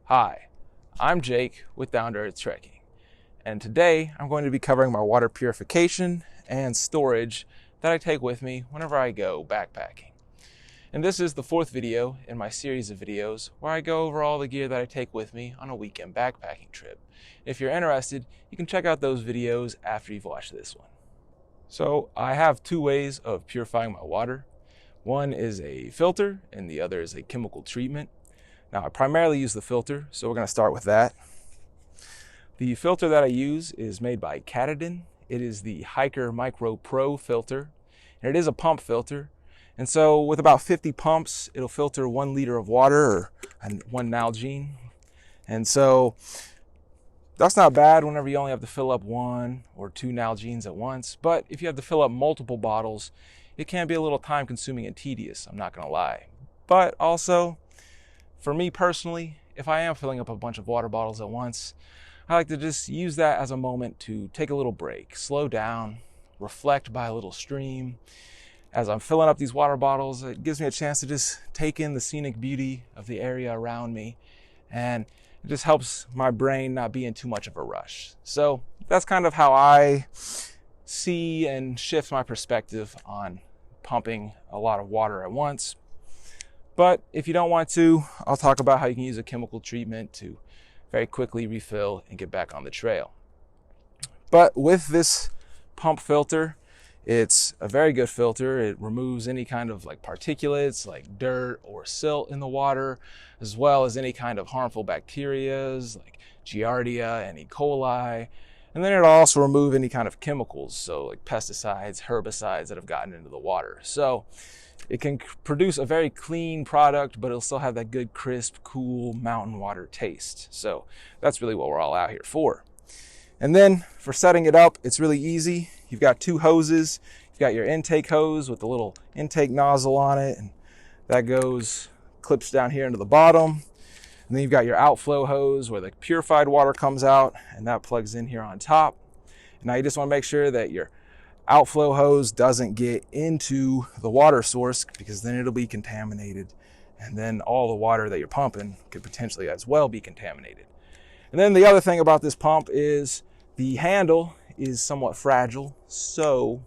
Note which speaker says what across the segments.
Speaker 1: Hi, I'm Jake with Down to Earth Trekking, and today I'm going to be covering my water purification and storage that I take with me whenever I go backpacking. And this is the fourth video in my series of videos where I go over all the gear that I take with me on a weekend backpacking trip. If you're interested, you can check out those videos after you've watched this one. So I have two ways of purifying my water. One is a filter and the other is a chemical treatment. Now, I primarily use the filter, so we're going to start with that. The filter that I use is made by Katadyn. It is the Hiker Micro Pro filter, and it is a pump filter. And so with about 50 pumps, it'll filter 1 liter of water or 1 Nalgene. And so that's not bad whenever you only have to fill up 1 or 2 Nalgenes at once. But if you have to fill up multiple bottles, it can be a little time consuming and tedious, I'm not going to lie. But also, for me personally, if I am filling up a bunch of water bottles at once, I like to just use that as a moment to take a little break, slow down, reflect by a little stream. As I'm filling up these water bottles, it gives me a chance to just take in the scenic beauty of the area around me, and it just helps my brain not be in too much of a rush. So that's kind of how I see and shift my perspective on pumping a lot of water at once. But if you don't want to, I'll talk about how you can use a chemical treatment to very quickly refill and get back on the trail. But with this pump filter, it's a very good filter. It removes any kind of particulates like dirt or silt in the water, as well as any kind of harmful bacteria like Giardia and E. coli. And then it'll also remove any kind of chemicals, so like pesticides, herbicides that have gotten into the water. So it can produce a very clean product, but it'll still have that good, crisp, cool mountain water taste. So that's really what we're all out here for. And then for setting it up, it's really easy. You've got 2 hoses. You've got your intake hose with the little intake nozzle on it, and that clips down here into the bottom. And then you've got your outflow hose where the purified water comes out, and that plugs in here on top. And now you just want to make sure that your outflow hose doesn't get into the water source, because then it'll be contaminated, and then all the water that you're pumping could potentially as well be contaminated. And then the other thing about this pump is the handle is somewhat fragile, so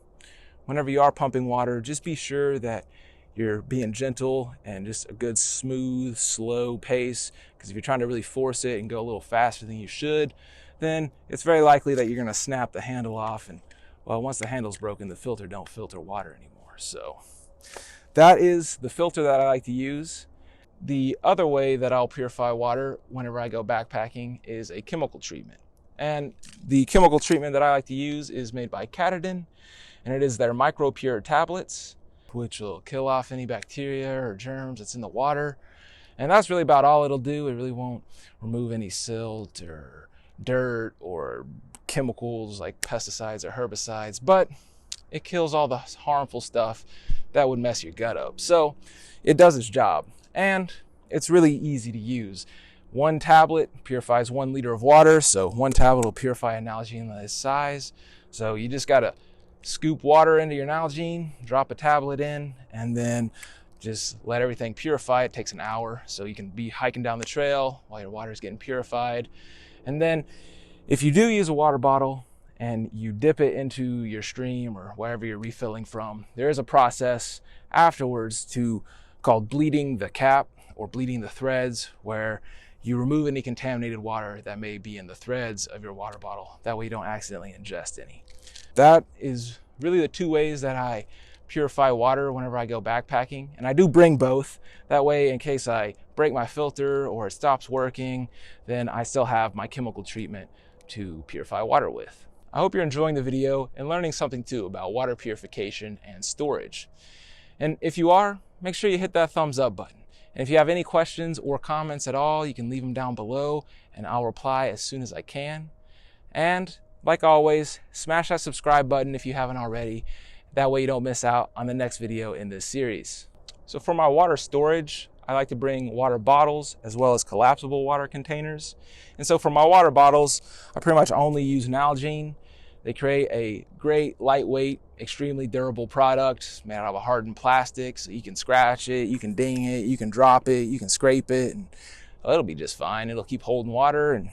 Speaker 1: whenever you are pumping water, just be sure that you're being gentle and just a good smooth, slow pace, because if you're trying to really force it and go a little faster than you should, then it's very likely that you're going to snap the handle off, and well, once the handle's broken, the filter don't filter water anymore. So that is the filter that I like to use. The other way that I'll purify water whenever I go backpacking is a chemical treatment. And the chemical treatment that I like to use is made by Katadyn, and it is their Micro Pure tablets, which will kill off any bacteria or germs that's in the water. And that's really about all it'll do. It really won't remove any silt or dirt or chemicals like pesticides or herbicides, but it kills all the harmful stuff that would mess your gut up. So it does its job, and it's really easy to use. 1 tablet purifies 1 liter of water, so 1 tablet will purify a Nalgene this size. So you just gotta scoop water into your Nalgene, drop a tablet in, and then just let everything purify. It takes an hour, so you can be hiking down the trail while your water is getting purified. And then if you do use a water bottle and you dip it into your stream or wherever you're refilling from, there is a process afterwards called bleeding the cap or bleeding the threads, where you remove any contaminated water that may be in the threads of your water bottle. That way you don't accidentally ingest any. That is really the 2 ways that I purify water whenever I go backpacking. And I do bring both. That way, in case I break my filter or it stops working, then I still have my chemical treatment to purify water with. I hope you're enjoying the video and learning something too about water purification and storage. And if you are, make sure you hit that thumbs up button. And if you have any questions or comments at all, you can leave them down below and I'll reply as soon as I can. And like always, smash that subscribe button if you haven't already. That way you don't miss out on the next video in this series. So for my water storage, I like to bring water bottles as well as collapsible water containers. And so for my water bottles, I pretty much only use Nalgene. They create a great, lightweight, extremely durable product made out of a hardened plastic, so you can scratch it, you can ding it, you can drop it, you can scrape it, and well, it'll be just fine. It'll keep holding water and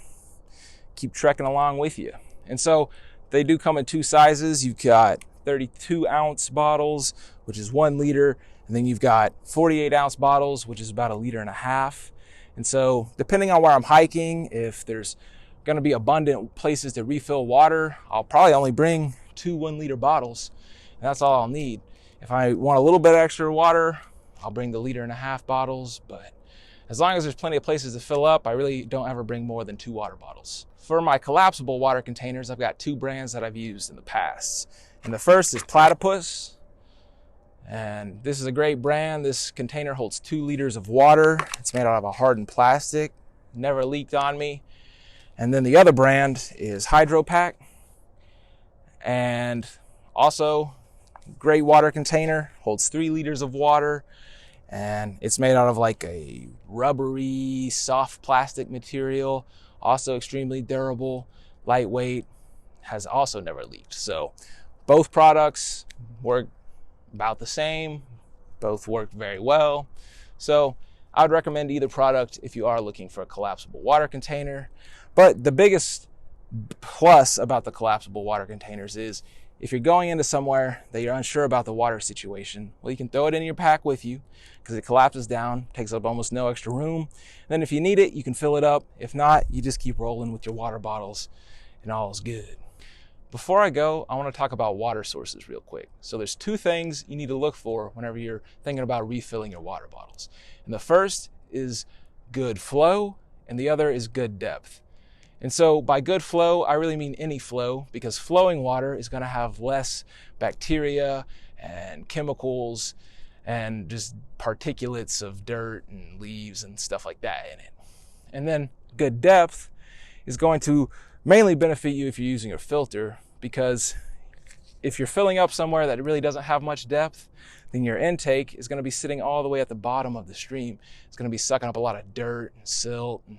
Speaker 1: keep trekking along with you. And so they do come in two sizes. You've got 32-ounce bottles, which is 1 liter, and then you've got 48-ounce bottles, which is about 1.5 liters. And so depending on where I'm hiking, if there's going to be abundant places to refill water, I'll probably only bring 2 1-liter bottles, and that's all I'll need. If I want a little bit extra water, I'll bring the 1.5 liter bottles, but as long as there's plenty of places to fill up, I really don't ever bring more than 2 water bottles. For my collapsible water containers, I've got 2 brands that I've used in the past. And the first is Platypus. And this is a great brand. This container holds 2 liters of water. It's made out of a hardened plastic. Never leaked on me. And then the other brand is Hydrapak. And also, great water container, holds 3 liters of water. And it's made out of like a rubbery, soft plastic material. Also extremely durable, lightweight, has also never leaked. So both products work about the same, both work very well. So I would recommend either product if you are looking for a collapsible water container. But the biggest plus about the collapsible water containers is if you're going into somewhere that you're unsure about the water situation, well, you can throw it in your pack with you because it collapses down, takes up almost no extra room. And then if you need it, you can fill it up. If not, you just keep rolling with your water bottles and all is good. Before I go, I want to talk about water sources real quick. So there's 2 things you need to look for whenever you're thinking about refilling your water bottles. And the first is good flow, and the other is good depth. And so by good flow, I really mean any flow, because flowing water is going to have less bacteria and chemicals and just particulates of dirt and leaves and stuff like that in it. And then good depth is going to mainly benefit you if you're using a filter, because if you're filling up somewhere that really doesn't have much depth, then your intake is going to be sitting all the way at the bottom of the stream. It's going to be sucking up a lot of dirt and silt and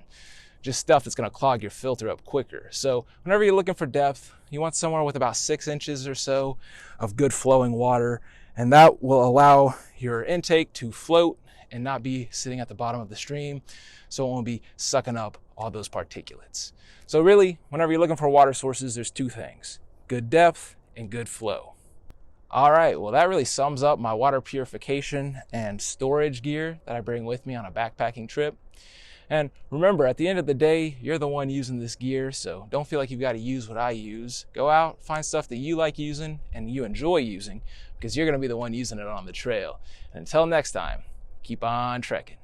Speaker 1: just stuff that's going to clog your filter up quicker. So whenever you're looking for depth, you want somewhere with about 6 inches or so of good flowing water, and that will allow your intake to float and not be sitting at the bottom of the stream, so it won't be sucking up all those particulates. So really, whenever you're looking for water sources, there's 2 things: good depth and good flow. All right, well, that really sums up my water purification and storage gear that I bring with me on a backpacking trip. And remember, at the end of the day, you're the one using this gear, so don't feel like you've got to use what I use. Go out, find stuff that you like using and you enjoy using, because you're going to be the one using it on the trail. And until next time, keep on trekking.